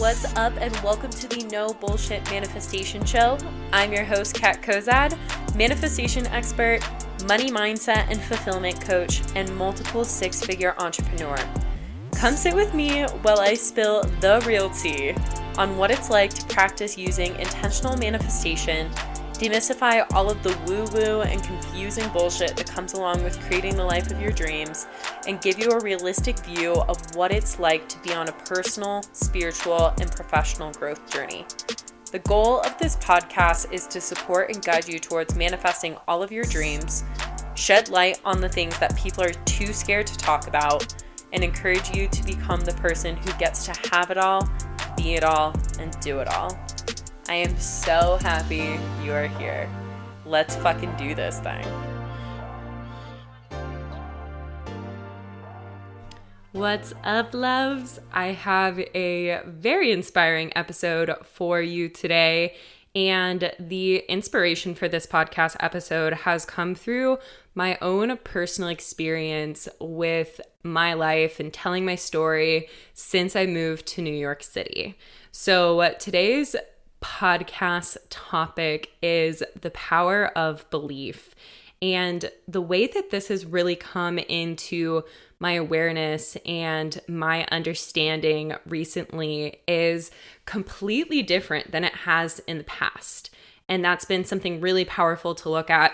What's up, and welcome to the No Bullshit Manifestation Show. I'm your host, Kat Kozad, manifestation expert, money mindset and fulfillment coach, and multiple six-figure entrepreneur. Come sit with me while I spill the real tea on what it's like to practice using intentional manifestation, demystify all of the woo-woo and confusing bullshit that comes along with creating the life of your dreams, and give you a realistic view of what it's like to be on a personal, spiritual, and professional growth journey. The goal of this podcast is to support and guide you towards manifesting all of your dreams, shed light on the things that people are too scared to talk about, and encourage you to become the person who gets to have it all, be it all, and do it all. I am so happy you are here. Let's fucking do this thing. What's up, loves? I have a very inspiring episode for you today. And the inspiration for this podcast episode has come through my own personal experience with my life and telling my story since I moved to New York City. So today's podcast topic is the power of belief. And the way that this has really come into my awareness and my understanding recently is completely different than it has in the past. And that's been something really powerful to look at.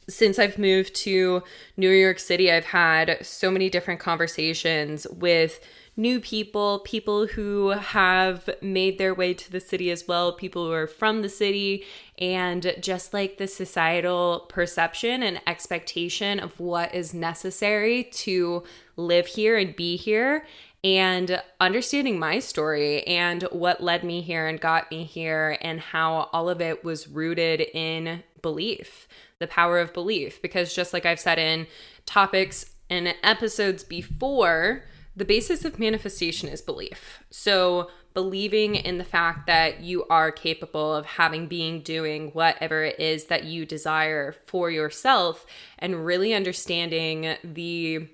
Since I've moved to New York City, I've had so many different conversations with new people who have made their way to the city as well, people who are from the city, and just like the societal perception and expectation of what is necessary to live here and be here, and understanding my story and what led me here and got me here, and how all of it was rooted in belief, the power of belief. Because just like I've said in topics and episodes before, the basis of manifestation is belief. So believing in the fact that you are capable of having, being, doing whatever it is that you desire for yourself, and really understanding the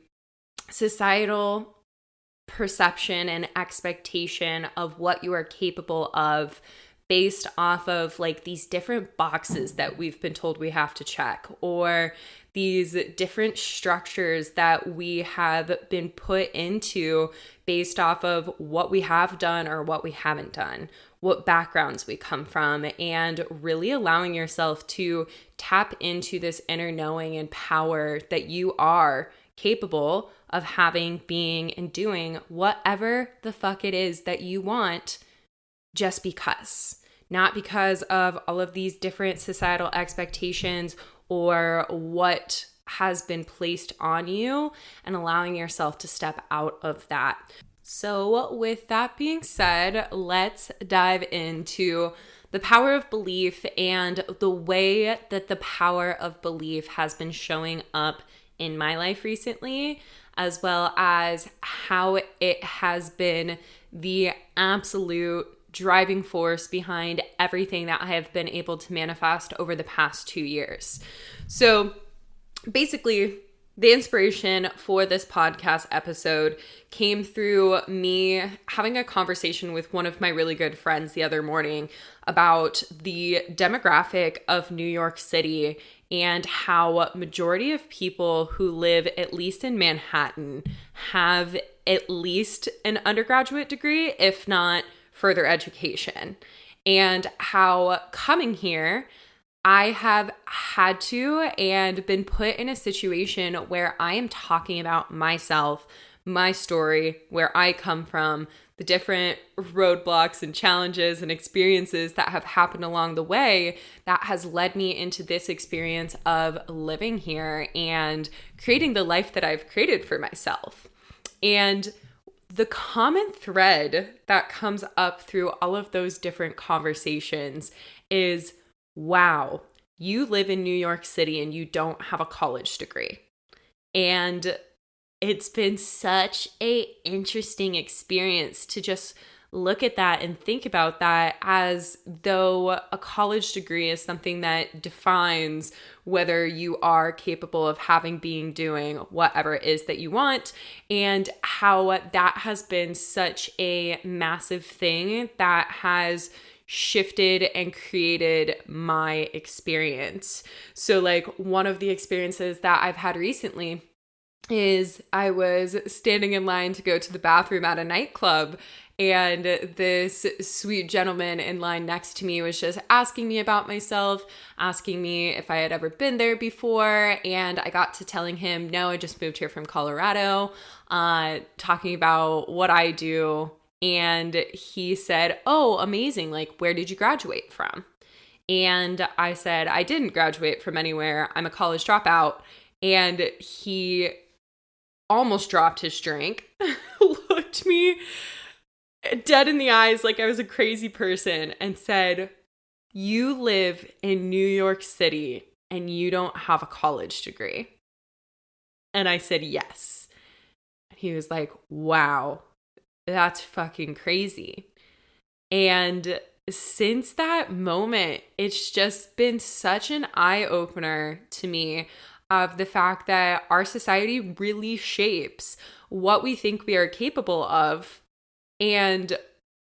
societal perception and expectation of what you are capable of based off of like these different boxes that we've been told we have to check, or these different structures that we have been put into based off of what we have done or what we haven't done, what backgrounds we come from, and really allowing yourself to tap into this inner knowing and power that you are capable of having, being, and doing whatever the fuck it is that you want, just because. Not because of all of these different societal expectations or what has been placed on you, and allowing yourself to step out of that. So with that being said, let's dive into the power of belief and the way that the power of belief has been showing up in my life recently, as well as how it has been the absolute driving force behind everything that I have been able to manifest over the past 2 years. So basically, the inspiration for this podcast episode came through me having a conversation with one of my really good friends the other morning about the demographic of New York City and how majority of people who live at least in Manhattan have at least an undergraduate degree, if not further education, and how coming here, I have had to and been put in a situation where I am talking about myself, my story, where I come from, the different roadblocks and challenges and experiences that have happened along the way that has led me into this experience of living here and creating the life that I've created for myself. And the common thread that comes up through all of those different conversations is, wow, you live in New York City and you don't have a college degree. And it's been such an interesting experience to just look at that and think about that as though a college degree is something that defines whether you are capable of being doing whatever it is that you want, and how that has been such a massive thing that has shifted and created my experience. So like one of the experiences that I've had recently is I was standing in line to go to the bathroom at a nightclub, and this sweet gentleman in line next to me was just asking me about myself, asking me if I had ever been there before. And I got to telling him, no, I just moved here from Colorado, talking about what I do. And he said, oh, amazing. Like, where did you graduate from? And I said, I didn't graduate from anywhere. I'm a college dropout. And he almost dropped his drink, looked me dead in the eyes like I was a crazy person, and said, you live in New York City and you don't have a college degree. And I said, yes. And he was like, wow, that's fucking crazy. And since that moment, it's just been such an eye-opener to me of the fact that our society really shapes what we think we are capable of and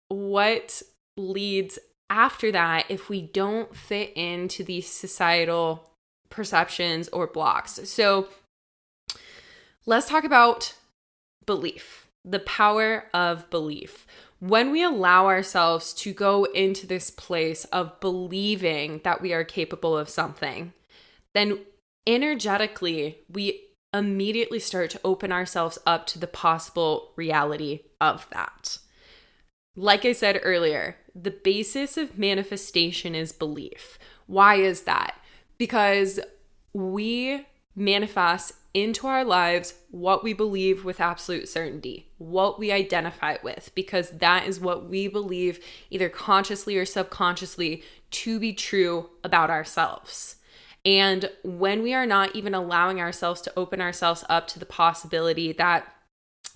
what leads after that if we don't fit into these societal perceptions or blocks. So let's talk about belief, the power of belief. When we allow ourselves to go into this place of believing that we are capable of something, then energetically, we immediately start to open ourselves up to the possible reality of that. Like I said earlier, the basis of manifestation is belief. Why is that? Because we manifest into our lives what we believe with absolute certainty, what we identify with, because that is what we believe either consciously or subconsciously to be true about ourselves. And when we are not even allowing ourselves to open ourselves up to the possibility that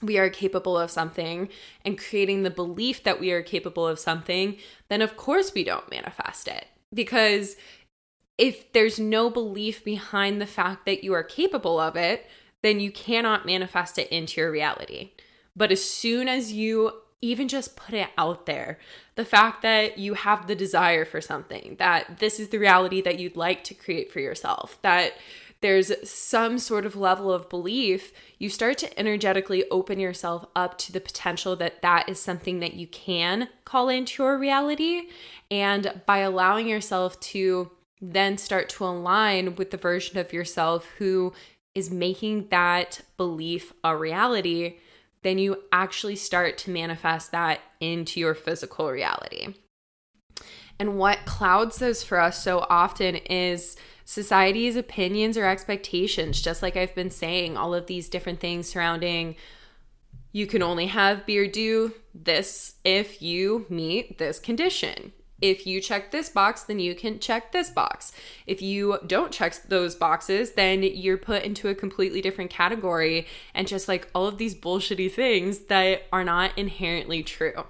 we are capable of something and creating the belief that we are capable of something, then of course we don't manifest it. Because if there's no belief behind the fact that you are capable of it, then you cannot manifest it into your reality. But as soon as you even just put it out there, the fact that you have the desire for something, that this is the reality that you'd like to create for yourself, that there's some sort of level of belief, you start to energetically open yourself up to the potential that that is something that you can call into your reality. And by allowing yourself to then start to align with the version of yourself who is making that belief a reality, then you actually start to manifest that into your physical reality. And what clouds this for us so often is society's opinions or expectations. Just like I've been saying, all of these different things surrounding you can only have be or do this if you meet this condition. If you check this box, then you can check this box. If you don't check those boxes, then you're put into a completely different category, and just like all of these bullshitty things that are not inherently true.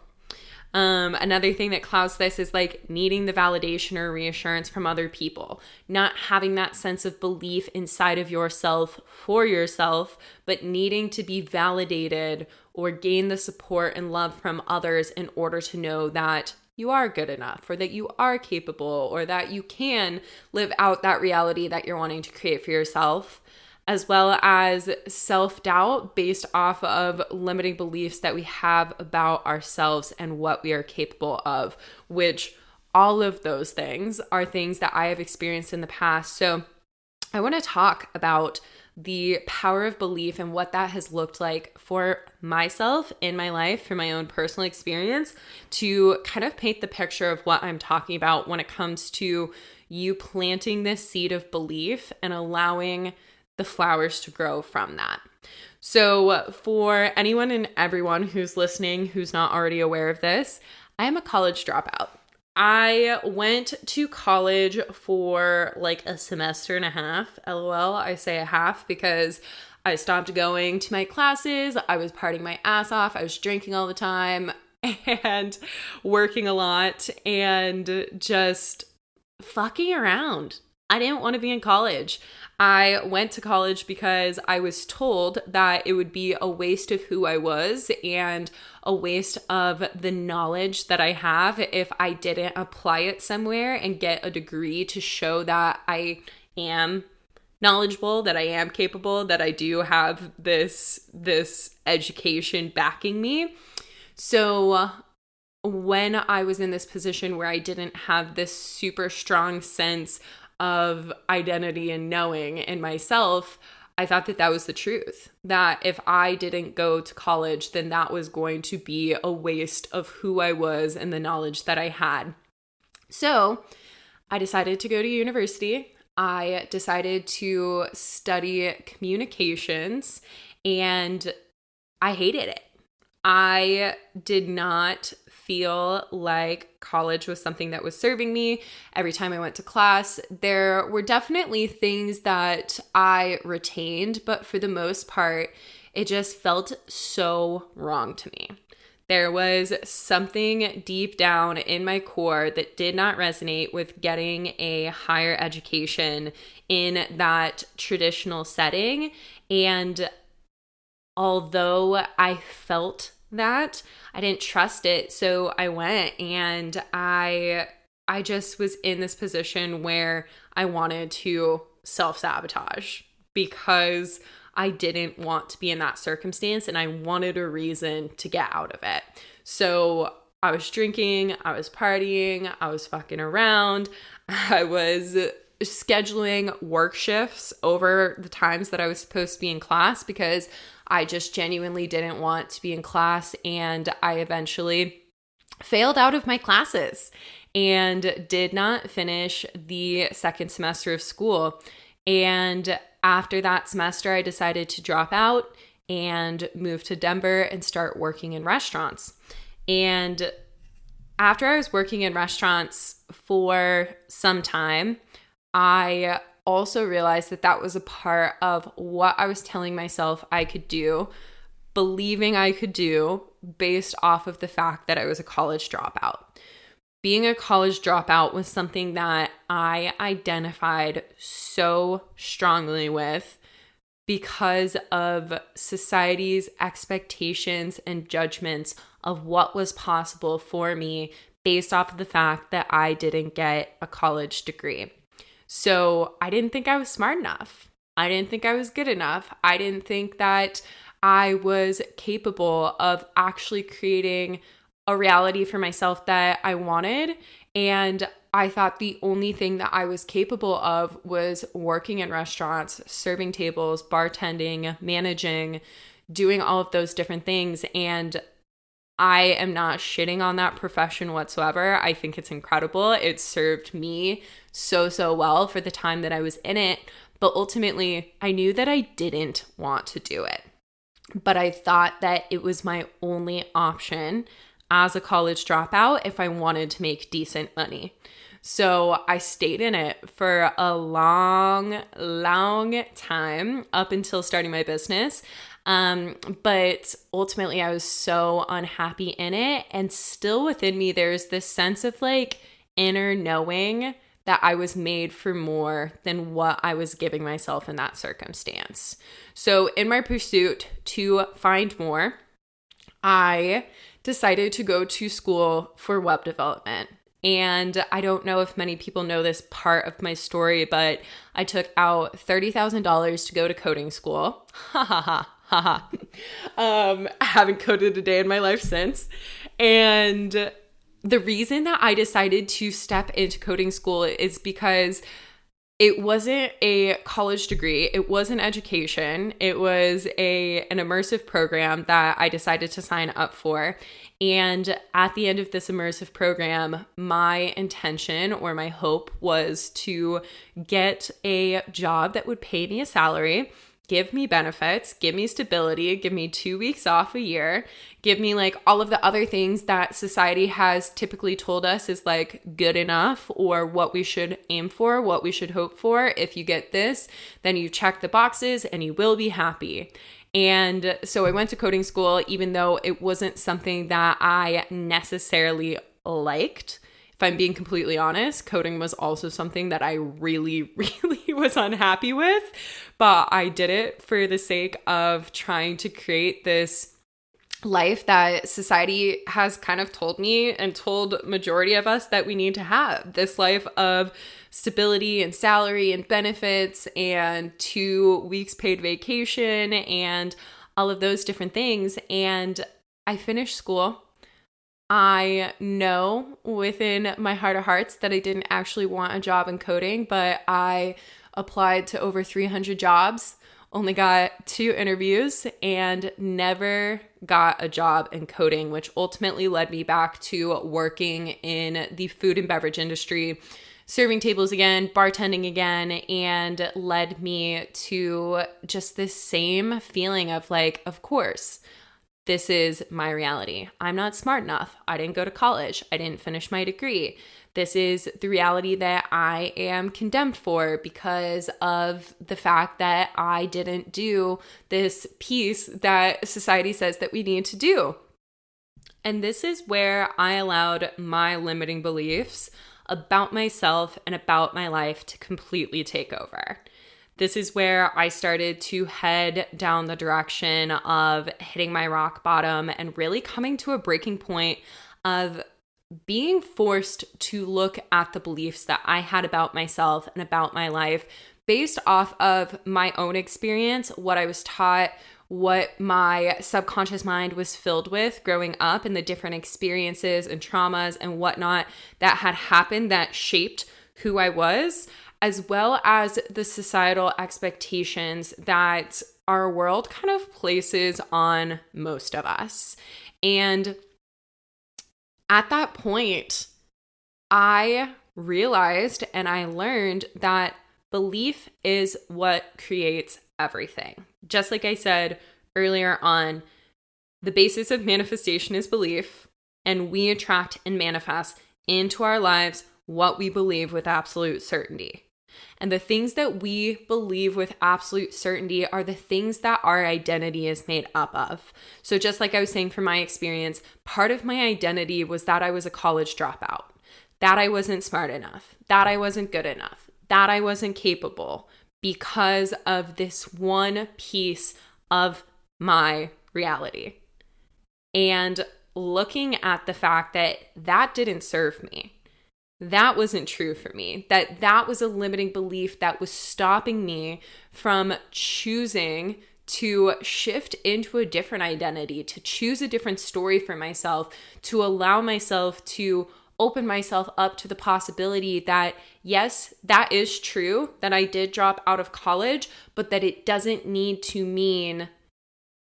Another thing that clouds this is like needing the validation or reassurance from other people, not having that sense of belief inside of yourself for yourself, but needing to be validated or gain the support and love from others in order to know that you are good enough, or that you are capable, or that you can live out that reality that you're wanting to create for yourself, as well as self-doubt based off of limiting beliefs that we have about ourselves and what we are capable of, which all of those things are things that I have experienced in the past. So I want to talk about the power of belief and what that has looked like for myself in my life, for my own personal experience, to kind of paint the picture of what I'm talking about when it comes to you planting this seed of belief and allowing the flowers to grow from that. So for anyone and everyone who's listening who's not already aware of this, I am a college dropout. I went to college for like a semester and a half. LOL, I say a half because I stopped going to my classes. I was partying my ass off. I was drinking all the time. and working a lot and just fucking around. I didn't want to be in college. I went to college because I was told that it would be a waste of who I was and a waste of the knowledge that I have if I didn't apply it somewhere and get a degree to show that I am knowledgeable, that I am capable, that I do have this education backing me. So when I was in this position where I didn't have this super strong sense of identity and knowing in myself, I thought that was the truth. That if I didn't go to college, then that was going to be a waste of who I was and the knowledge that I had. So I decided to go to university. I decided to study communications, and I hated it. I did not feel like college was something that was serving me. Every time I went to class, there were definitely things that I retained, but for the most part, it just felt so wrong to me. There was something deep down in my core that did not resonate with getting a higher education in that traditional setting. And although I felt that, I didn't trust it. So I went, and I just was in this position where I wanted to self-sabotage because I didn't want to be in that circumstance, and I wanted a reason to get out of it. So I was drinking, I was partying, I was fucking around, I was scheduling work shifts over the times that I was supposed to be in class because I just genuinely didn't want to be in class, and I eventually failed out of my classes and did not finish the second semester of school. And after that semester, I decided to drop out and move to Denver and start working in restaurants. And after I was working in restaurants for some time, I also realized that was a part of what I was telling myself I could do, believing I could do based off of the fact that I was a college dropout. Being a college dropout was something that I identified so strongly with because of society's expectations and judgments of what was possible for me based off of the fact that I didn't get a college degree. So I didn't think I was smart enough. I didn't think I was good enough. I didn't think that I was capable of actually creating a reality for myself that I wanted. And I thought the only thing that I was capable of was working in restaurants, serving tables, bartending, managing, doing all of those different things. And I am not shitting on that profession whatsoever. I think it's incredible. It served me so well for the time that I was in it. But ultimately, I knew that I didn't want to do it. But I thought that it was my only option as a college dropout if I wanted to make decent money. So I stayed in it for a long time up until starting my business. But ultimately I was so unhappy in it, and still within me, there's this sense of like inner knowing that I was made for more than what I was giving myself in that circumstance. So in my pursuit to find more, I decided to go to school for web development. And I don't know if many people know this part of my story, but I took out $30,000 to go to coding school. I haven't coded a day in my life since. And the reason that I decided to step into coding school is because it wasn't a college degree. It was an education. It was an immersive program that I decided to sign up for. And at the end of this immersive program, my intention or my hope was to get a job that would pay me a salary give me benefits, give me stability, give me 2 weeks off a year, give me like all of the other things that society has typically told us is like good enough or what we should aim for, what we should hope for. If you get this, then you check the boxes and you will be happy. And so I went to coding school, even though it wasn't something that I necessarily liked. If I'm being completely honest, coding was also something that I really, really was unhappy with, but I did it for the sake of trying to create this life that society has kind of told me and told majority of us that we need to have. This life of stability and salary and benefits and 2 weeks paid vacation and all of those different things. And I finished school. I know within my heart of hearts that I didn't actually want a job in coding, but I applied to over 300 jobs, only got 2 interviews, and never got a job in coding, which ultimately led me back to working in the food and beverage industry, serving tables again, bartending again, and led me to just this same feeling of like, of course, this is my reality. I'm not smart enough. I didn't go to college. I didn't finish my degree. This is the reality that I am condemned for because of the fact that I didn't do this piece that society says that we need to do. And this is where I allowed my limiting beliefs about myself and about my life to completely take over. This is where I started to head down the direction of hitting my rock bottom and really coming to a breaking point of being forced to look at the beliefs that I had about myself and about my life based off of my own experience, what I was taught, what my subconscious mind was filled with growing up, and the different experiences and traumas and whatnot that had happened that shaped who I was, as well as the societal expectations that our world kind of places on most of us. And at that point, I realized and I learned that belief is what creates everything. Just like I said earlier on, the basis of manifestation is belief, and we attract and manifest into our lives what we believe with absolute certainty. And the things that we believe with absolute certainty are the things that our identity is made up of. So just like I was saying from my experience, part of my identity was that I was a college dropout, that I wasn't smart enough, that I wasn't good enough, that I wasn't capable because of this one piece of my reality. And looking at the fact that that didn't serve me, that wasn't true for me, that was a limiting belief that was stopping me from choosing to shift into a different identity, to choose a different story for myself, to allow myself to open myself up to the possibility that, yes, that is true, that I did drop out of college, but that it doesn't need to mean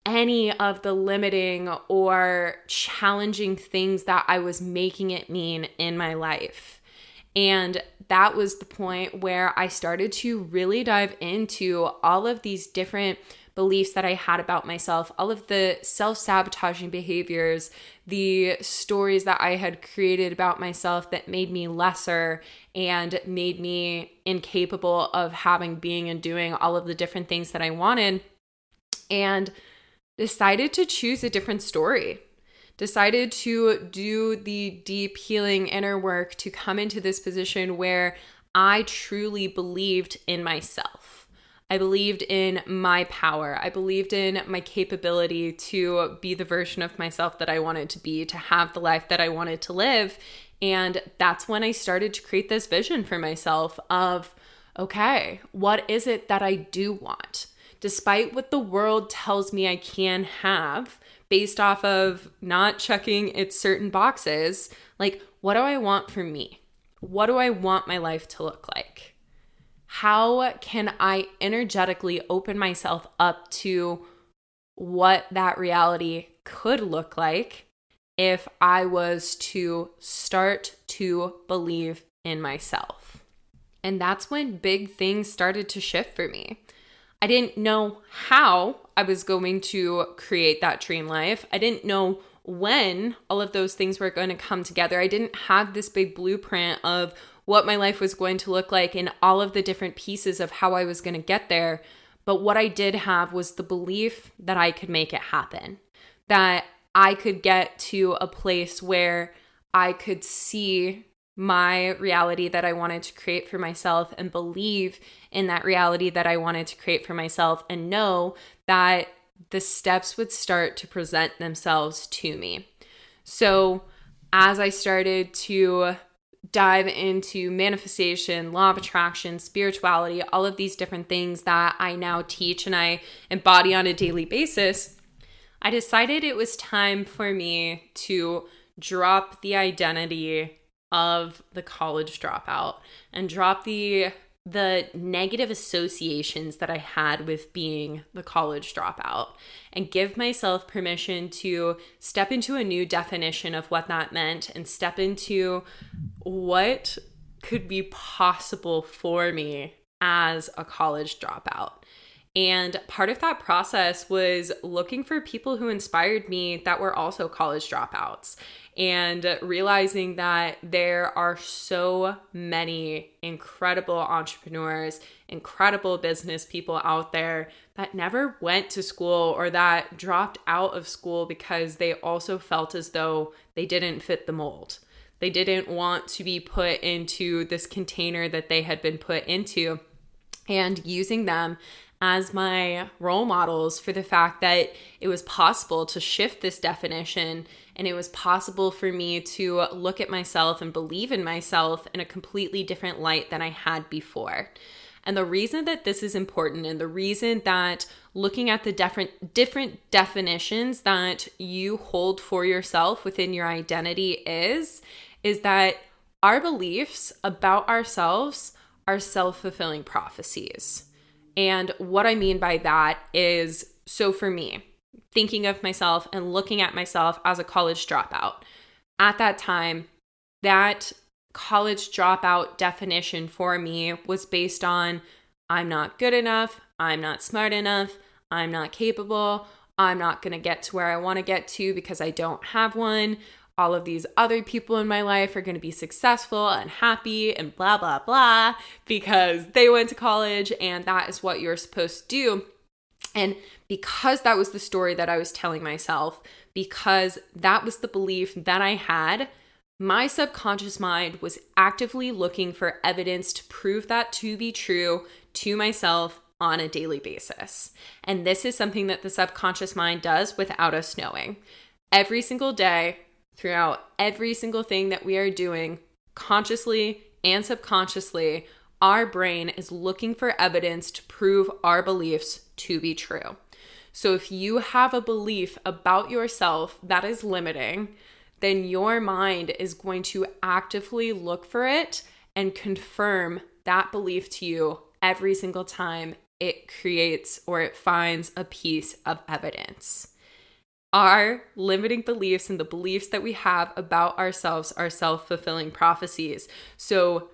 any of the limiting or challenging things that I was making it mean in my life. And that was the point where I started to really dive into all of these different beliefs that I had about myself, all of the self-sabotaging behaviors, the stories that I had created about myself that made me lesser and made me incapable of having, being, and doing all of the different things that I wanted. And decided to choose a different story, decided to do the deep healing inner work to come into this position where I truly believed in myself. I believed in my power. I believed in my capability to be the version of myself that I wanted to be, to have the life that I wanted to live. And that's when I started to create this vision for myself of, okay, what is it that I do want? Despite what the world tells me I can have based off of not checking its certain boxes, like, what do I want for me? What do I want my life to look like? How can I energetically open myself up to what that reality could look like if I was to start to believe in myself? And that's when big things started to shift for me. I didn't know how I was going to create that dream life. I didn't know when all of those things were going to come together. I didn't have this big blueprint of what my life was going to look like and all of the different pieces of how I was going to get there. But what I did have was the belief that I could make it happen, that I could get to a place where I could see my reality that I wanted to create for myself and believe in that reality that I wanted to create for myself and know that the steps would start to present themselves to me. So as I started to dive into manifestation, law of attraction, spirituality, all of these different things that I now teach and I embody on a daily basis, I decided it was time for me to drop the identity of the college dropout and drop the negative associations that I had with being the college dropout and give myself permission to step into a new definition of what that meant and step into what could be possible for me as a college dropout. And part of that process was looking for people who inspired me that were also college dropouts and realizing that there are so many incredible entrepreneurs, incredible business people out there that never went to school or that dropped out of school because they also felt as though they didn't fit the mold. They didn't want to be put into this container that they had been put into, and using them as my role models for the fact that it was possible to shift this definition and it was possible for me to look at myself and believe in myself in a completely different light than I had before. And the reason that this is important and the reason that looking at the different definitions that you hold for yourself within your identity is that our beliefs about ourselves are self-fulfilling prophecies. And what I mean by that is, so for me, thinking of myself and looking at myself as a college dropout, at that time, that college dropout definition for me was based on I'm not good enough, I'm not smart enough, I'm not capable, I'm not going to get to where I want to get to because I don't have one. All of these other people in my life are going to be successful and happy and blah, blah, blah, because they went to college and that is what you're supposed to do. And because that was the story that I was telling myself, because that was the belief that I had, my subconscious mind was actively looking for evidence to prove that to be true to myself on a daily basis. And this is something that the subconscious mind does without us knowing. Every single day, throughout every single thing that we are doing, consciously and subconsciously, our brain is looking for evidence to prove our beliefs to be true. So if you have a belief about yourself that is limiting, then your mind is going to actively look for it and confirm that belief to you every single time it creates or it finds a piece of evidence. Our limiting beliefs and the beliefs that we have about ourselves are self-fulfilling prophecies. So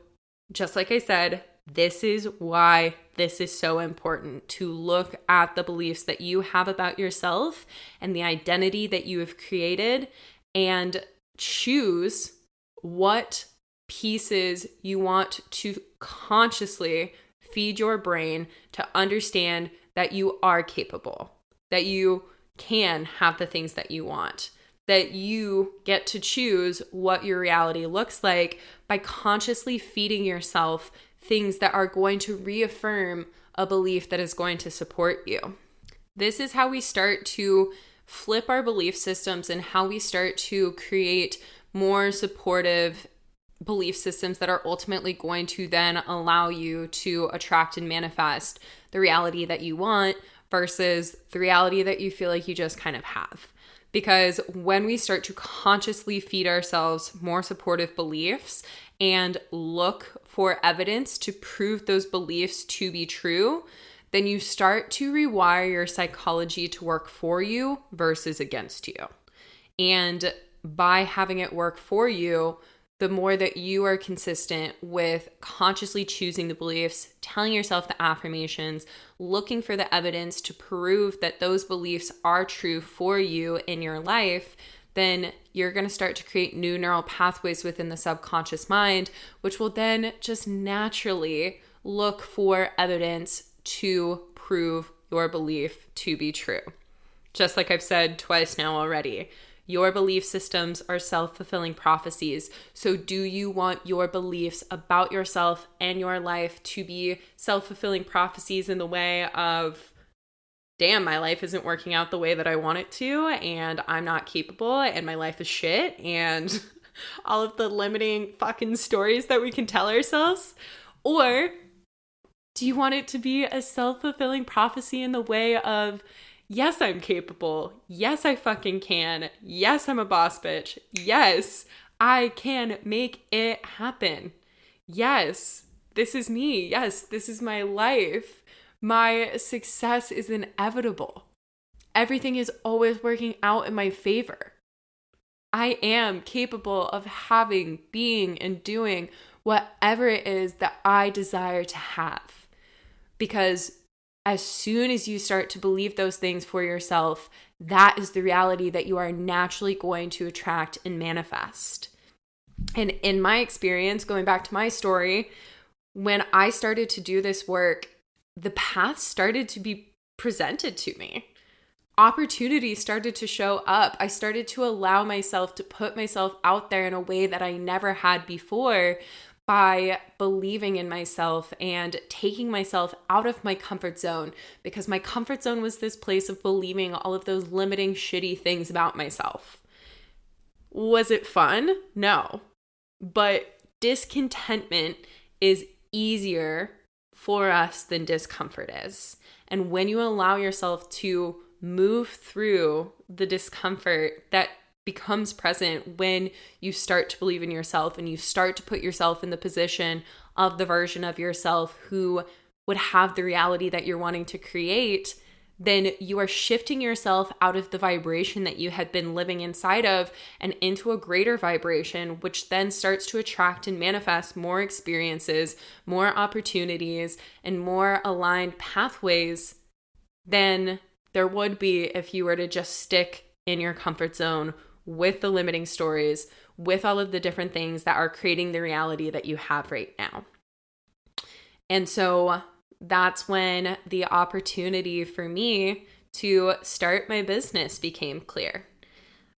just like I said, this is why this is so important to look at the beliefs that you have about yourself and the identity that you have created and choose what pieces you want to consciously feed your brain to understand that you are capable, that you can have the things that you want, that you get to choose what your reality looks like by consciously feeding yourself things that are going to reaffirm a belief that is going to support you. This is how we start to flip our belief systems and how we start to create more supportive belief systems that are ultimately going to then allow you to attract and manifest the reality that you want versus the reality that you feel like you just kind of have. Because when we start to consciously feed ourselves more supportive beliefs and look for evidence to prove those beliefs to be true, then you start to rewire your psychology to work for you versus against you. And by having it work for you, the more that you are consistent with consciously choosing the beliefs, telling yourself the affirmations, looking for the evidence to prove that those beliefs are true for you in your life, then you're going to start to create new neural pathways within the subconscious mind, which will then just naturally look for evidence to prove your belief to be true. Just like I've said twice now already, your belief systems are self-fulfilling prophecies. So do you want your beliefs about yourself and your life to be self-fulfilling prophecies in the way of, damn, my life isn't working out the way that I want it to, and I'm not capable, and my life is shit, and all of the limiting fucking stories that we can tell ourselves? Or do you want it to be a self-fulfilling prophecy in the way of, yes, I'm capable. Yes, I fucking can. Yes, I'm a boss bitch. Yes, I can make it happen. Yes, this is me. Yes, this is my life. My success is inevitable. Everything is always working out in my favor. I am capable of having, being, and doing whatever it is that I desire to have. Because as soon as you start to believe those things for yourself, that is the reality that you are naturally going to attract and manifest. And in my experience, going back to my story, when I started to do this work, the path started to be presented to me. Opportunities started to show up. I started to allow myself to put myself out there in a way that I never had before, by believing in myself and taking myself out of my comfort zone, because my comfort zone was this place of believing all of those limiting, shitty things about myself. Was it fun? No. But discontentment is easier for us than discomfort is. And when you allow yourself to move through the discomfort that becomes present when you start to believe in yourself and you start to put yourself in the position of the version of yourself who would have the reality that you're wanting to create, then you are shifting yourself out of the vibration that you had been living inside of and into a greater vibration, which then starts to attract and manifest more experiences, more opportunities, and more aligned pathways than there would be if you were to just stick in your comfort zone with the limiting stories, with all of the different things that are creating the reality that you have right now. And so that's when the opportunity for me to start my business became clear.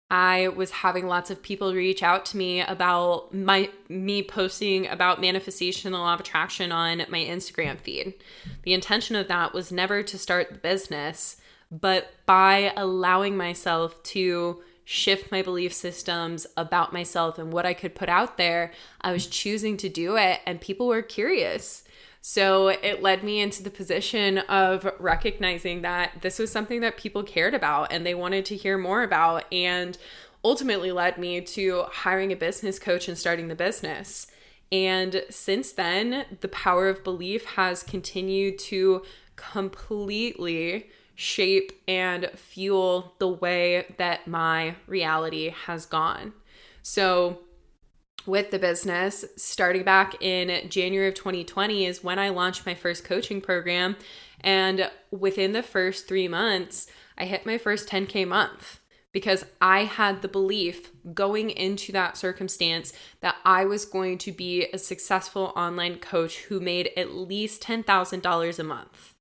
I was having lots of people reach out to me about me posting about manifestation and the law of attraction on my Instagram feed. The intention of that was never to start the business, but by allowing myself to shift my belief systems about myself and what I could put out there, I was choosing to do it, and people were curious. So it led me into the position of recognizing that this was something that people cared about and they wanted to hear more about, and ultimately led me to hiring a business coach and starting the business. And since then, the power of belief has continued to completely shape and fuel the way that my reality has gone. So with the business, starting back in January of 2020 is when I launched my first coaching program. And within the first 3 months, I hit my first 10K month, because I had the belief going into that circumstance that I was going to be a successful online coach who made at least $10,000 a month.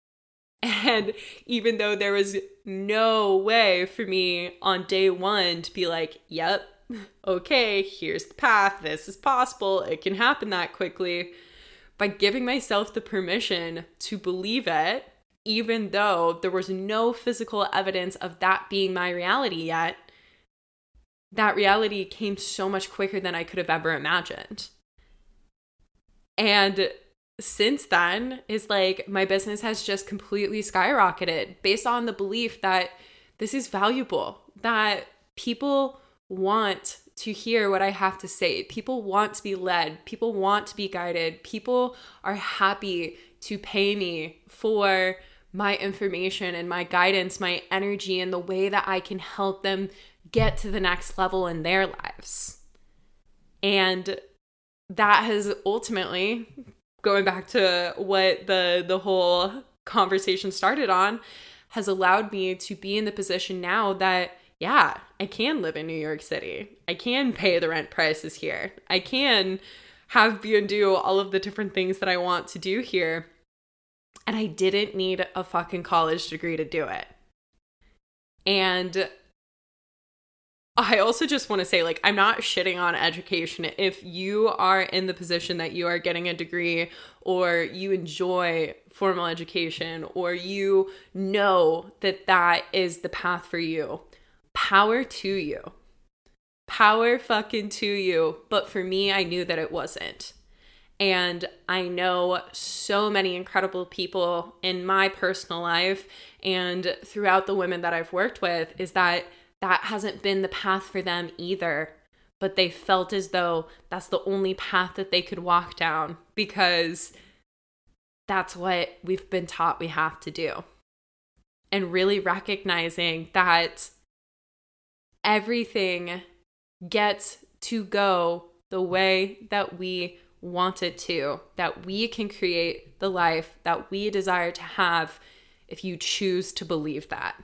And even though there was no way for me on day one to be like, yep, okay, here's the path, this is possible, it can happen that quickly, by giving myself the permission to believe it, even though there was no physical evidence of that being my reality yet, that reality came so much quicker than I could have ever imagined. And since then, is like my business has just completely skyrocketed based on the belief that this is valuable, that people want to hear what I have to say. People want to be led. People want to be guided. People are happy to pay me for my information and my guidance, my energy, and the way that I can help them get to the next level in their lives. And that has ultimately, going back to what the whole conversation started on, has allowed me to be in the position now that, yeah, I can live in New York City. I can pay the rent prices here. I can have be and do all of the different things that I want to do here. And I didn't need a fucking college degree to do it. And I also just want to say, like, I'm not shitting on education. If you are in the position that you are getting a degree, or you enjoy formal education, or you know that that is the path for you, power to you. Power fucking to you. But for me, I knew that it wasn't. And I know so many incredible people in my personal life and throughout the women that I've worked with is that hasn't been the path for them either. But they felt as though that's the only path that they could walk down because that's what we've been taught we have to do. And really recognizing that everything gets to go the way that we want it to, that we can create the life that we desire to have if you choose to believe that.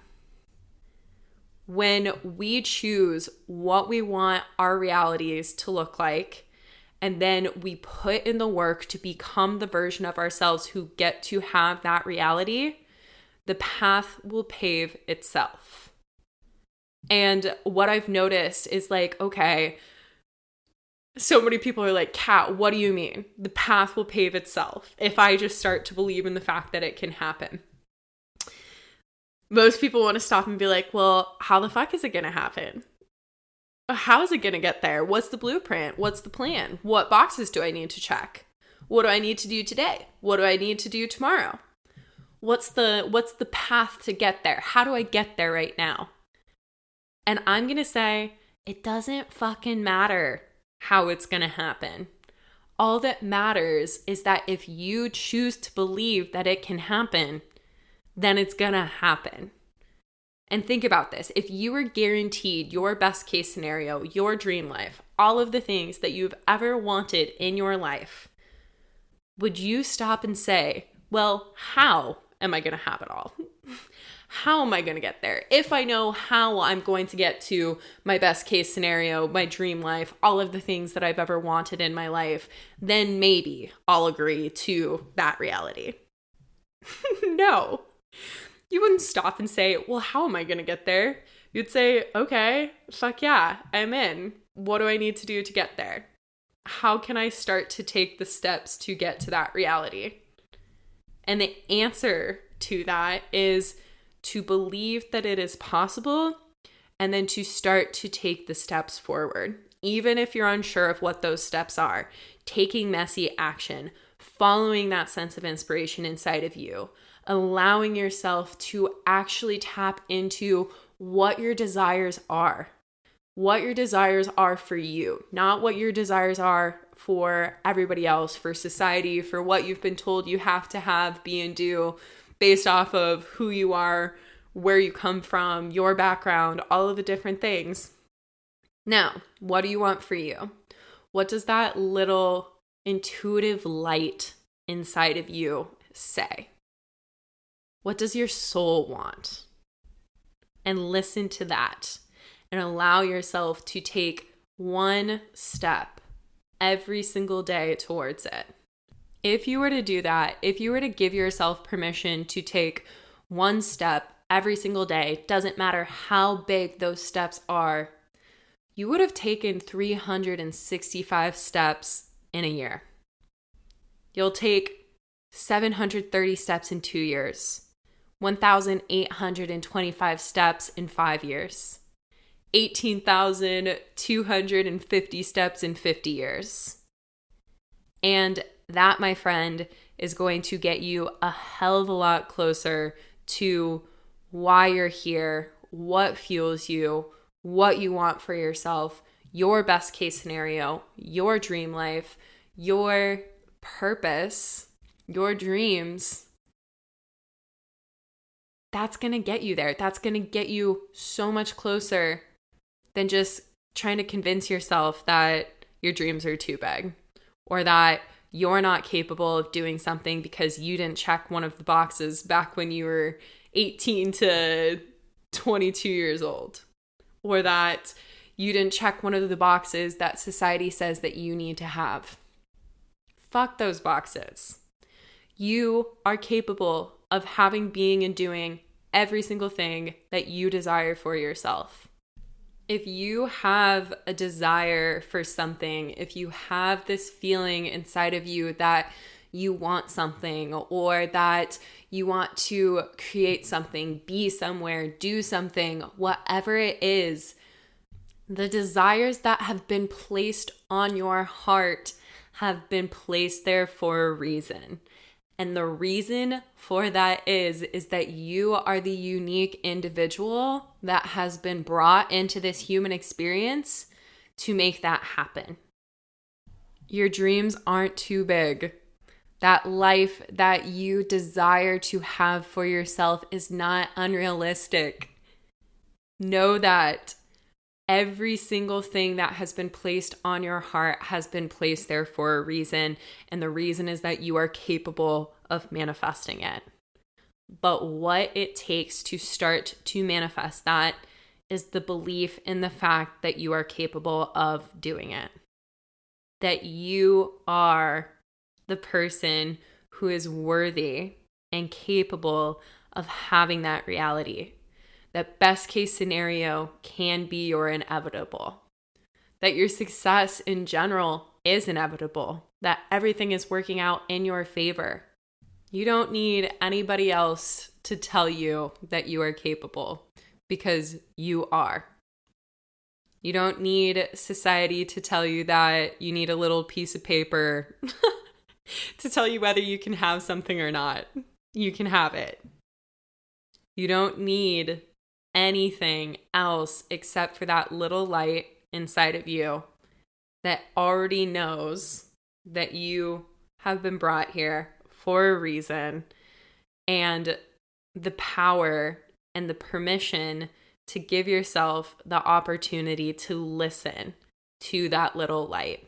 When we choose what we want our realities to look like, and then we put in the work to become the version of ourselves who get to have that reality, the path will pave itself. And what I've noticed is like, okay, so many people are like, Kat, what do you mean? The path will pave itself if I just start to believe in the fact that it can happen. Most people want to stop and be like, well, how the fuck is it going to happen? How is it going to get there? What's the blueprint? What's the plan? What boxes do I need to check? What do I need to do today? What do I need to do tomorrow? What's the path to get there? How do I get there right now? And I'm going to say, it doesn't fucking matter how it's going to happen. All that matters is that if you choose to believe that it can happen, then it's going to happen. And think about this. If you were guaranteed your best case scenario, your dream life, all of the things that you've ever wanted in your life, would you stop and say, well, how am I going to have it all? How am I going to get there? If I know how I'm going to get to my best case scenario, my dream life, all of the things that I've ever wanted in my life, then maybe I'll agree to that reality. No. You wouldn't stop and say, well, how am I going to get there? You'd say, okay, fuck yeah, I'm in. What do I need to do to get there? How can I start to take the steps to get to that reality? And the answer to that is to believe that it is possible and then to start to take the steps forward. Even if you're unsure of what those steps are, taking messy action, following that sense of inspiration inside of you, allowing yourself to actually tap into what your desires are. What your desires are for you, not what your desires are for everybody else, for society, for what you've been told you have to have, be, and do based off of who you are, where you come from, your background, all of the different things. Now, what do you want for you? What does that little intuitive light inside of you say? What does your soul want? And listen to that and allow yourself to take one step every single day towards it. If you were to do that, if you were to give yourself permission to take one step every single day, doesn't matter how big those steps are, you would have taken 365 steps in a year. You'll take 730 steps in 2 years, 1,825 steps in 5 years, 18,250 steps in 50 years. And that, my friend, is going to get you a hell of a lot closer to why you're here, what fuels you, what you want for yourself, your best case scenario, your dream life, your purpose, your dreams. That's going to get you there. That's going to get you so much closer than just trying to convince yourself that your dreams are too big or that you're not capable of doing something because you didn't check one of the boxes back when you were 18 to 22 years old, or that you didn't check one of the boxes that society says that you need to have. Fuck those boxes. You are capable of having, being, and doing every single thing that you desire for yourself. If you have a desire for something, if you have this feeling inside of you that you want something, or that you want to create something, be somewhere, do something, whatever it is, the desires that have been placed on your heart have been placed there for a reason. And the reason for that is that you are the unique individual that has been brought into this human experience to make that happen. Your dreams aren't too big. That life that you desire to have for yourself is not unrealistic. Know that every single thing that has been placed on your heart has been placed there for a reason, and the reason is that you are capable of manifesting it. But what it takes to start to manifest that is the belief in the fact that you are capable of doing it. That you are the person who is worthy and capable of having that reality. That best case scenario can be your inevitable. That your success in general is inevitable. That everything is working out in your favor. You don't need anybody else to tell you that you are capable, because you are. You don't need society to tell you that you need a little piece of paper to tell you whether you can have something or not. You can have it. You don't need anything else except for that little light inside of you that already knows that you have been brought here for a reason, and the power and the permission to give yourself the opportunity to listen to that little light,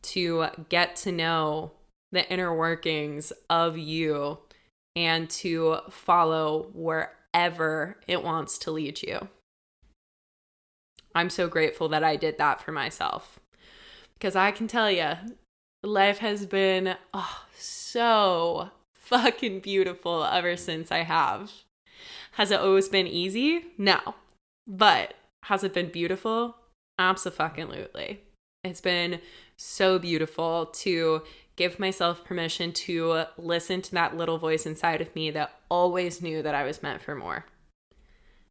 to get to know the inner workings of you, and to follow wherever it wants to lead you. I'm so grateful that I did that for myself, because I can tell you, life has been so fucking beautiful ever since I have. Has it always been easy? No. But has it been beautiful? Abso-fucking-lutely. It's been so beautiful to give myself permission to listen to that little voice inside of me that always knew that I was meant for more.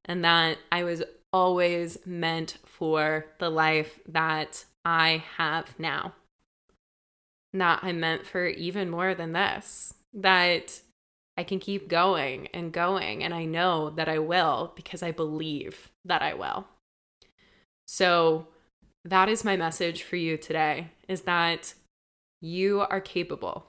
And that I was always meant for the life that I have now. That I'm meant for even more than this. That I can keep going, and I know that I will, because I believe that I will. So that is my message for you today, is that you are capable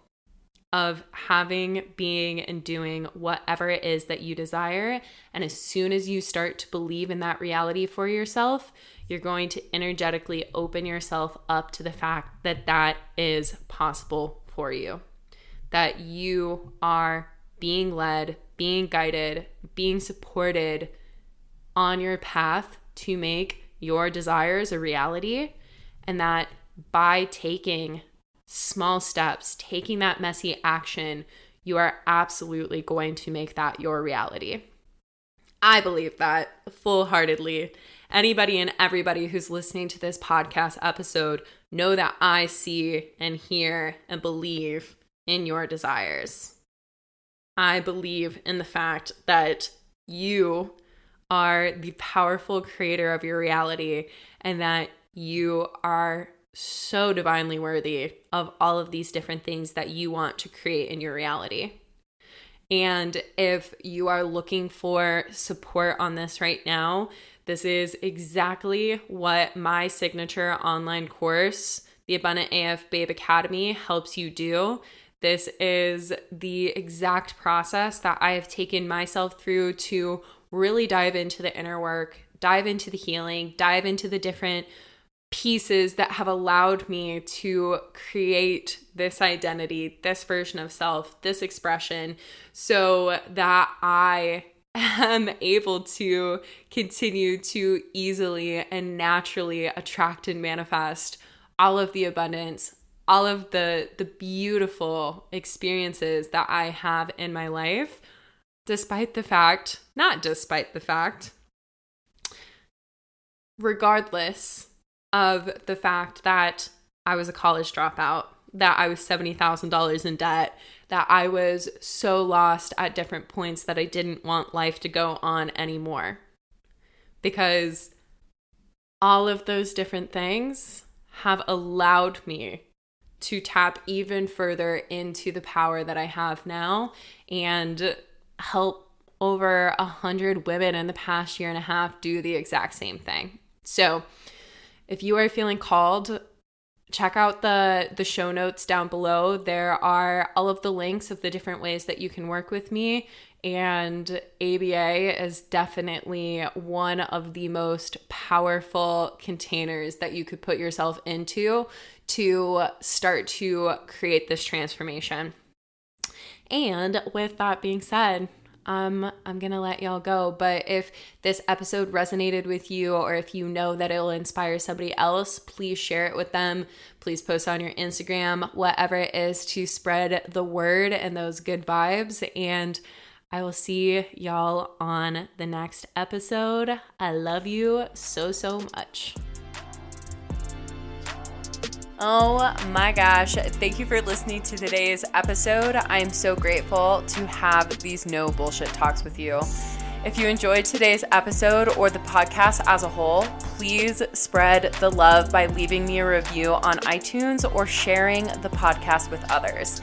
of having, being, and doing whatever it is that you desire. And as soon as you start to believe in that reality for yourself, you're going to energetically open yourself up to the fact that that is possible for you. That you are being led, being guided, being supported on your path to make your desires a reality, and that by taking small steps, taking that messy action, you are absolutely going to make that your reality. I believe that full-heartedly. Anybody and everybody who's listening to this podcast episode know that I see and hear and believe in your desires. I believe in the fact that you are the powerful creator of your reality, and that you are so divinely worthy of all of these different things that you want to create in your reality. And if you are looking for support on this right now, this is exactly what my signature online course, the Abundant AF Babe Academy, helps you do. This is the exact process that I have taken myself through to really dive into the inner work, dive into the healing, dive into the different pieces that have allowed me to create this identity, this version of self, this expression, so that I am able to continue to easily and naturally attract and manifest all of the abundance, all of the beautiful experiences that I have in my life, regardless of the fact that I was a college dropout, that I was $70,000 in debt, that I was so lost at different points that I didn't want life to go on anymore. Because all of those different things have allowed me to tap even further into the power that I have now and help over 100 women in the past year and a half do the exact same thing. So if you are feeling called, check out the show notes down below. There are all of the links of the different ways that you can work with me. And ABA is definitely one of the most powerful containers that you could put yourself into to start to create this transformation. And with that being said, I'm going to let y'all go. But if this episode resonated with you, or if you know that it'll inspire somebody else, please share it with them. Please post on your Instagram, whatever it is, to spread the word and those good vibes. And I will see y'all on the next episode. I love you so, so much. Oh my gosh, thank you for listening to today's episode. I am so grateful to have these no bullshit talks with you. If you enjoyed today's episode or the podcast as a whole, please spread the love by leaving me a review on iTunes or sharing the podcast with others.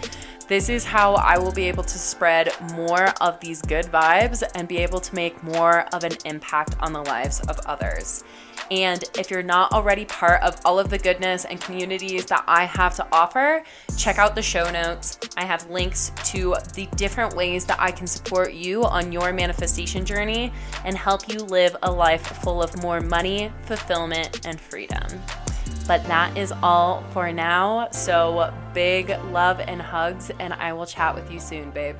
This is how I will be able to spread more of these good vibes and be able to make more of an impact on the lives of others. And if you're not already part of all of the goodness and communities that I have to offer, check out the show notes. I have links to the different ways that I can support you on your manifestation journey and help you live a life full of more money, fulfillment, and freedom. But that is all for now. So big love and hugs, and I will chat with you soon, babe.